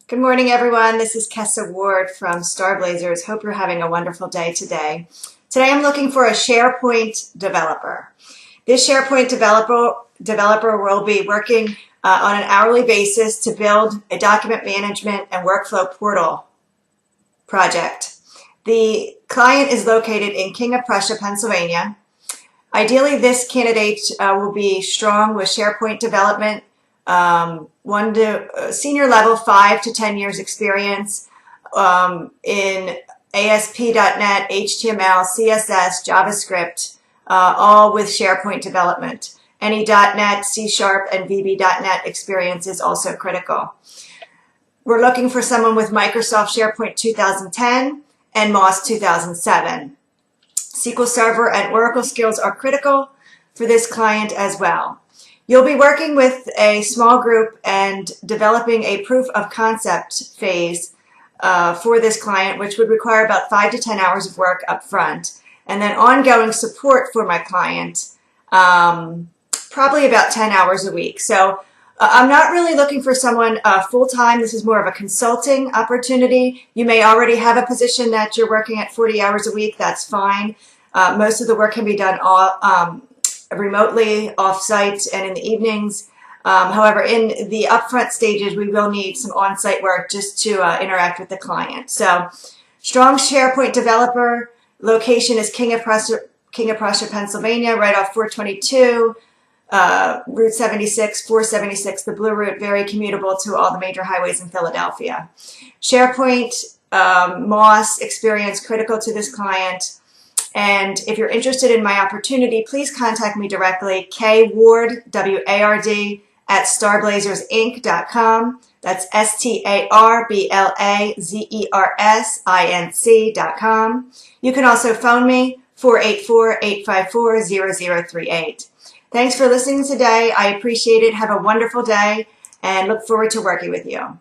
Good morning, everyone. This is Kessa Ward from Starblazers. Hope you're having a wonderful day today. Today I'm looking for a SharePoint developer. This SharePoint developer will be working on an hourly basis to build a document management and workflow portal project. The client is located in King of Prussia, Pennsylvania. Ideally, this candidate will be strong with SharePoint development, senior level 5 to 10 years experience in ASP.NET, HTML, CSS, JavaScript, all with SharePoint development. Any .NET, C#, and VB.NET experience is also critical. We're looking for someone with Microsoft SharePoint 2010 and MOS 2007. SQL Server and Oracle skills are critical for this client as well. You'll be working with a small group and developing a proof of concept phase for this client, which would require about 5 to 10 hours of work up front, and then ongoing support for my client, probably about 10 hours a week. So I'm not really looking for someone full-time. This is more of a consulting opportunity. You may already have a position that you're working at 40 hours a week. That's fine. Most of the work can be done remotely, off-site, and in the evenings. However, in the upfront stages, we will need some on-site work just to interact with the client. So, strong SharePoint developer. Location is King of Prussia, Pennsylvania, right off 422, Route 76, 476, the Blue Route, very commutable to all the major highways in Philadelphia. SharePoint, MOS experience critical to this client. And if you're interested in my opportunity, please contact me directly, kward, W-A-R-D, at starblazersinc.com. That's STARBLAZERSINC.com. You can also phone me, 484-854-0038. Thanks for listening today. I appreciate it. Have a wonderful day and look forward to working with you.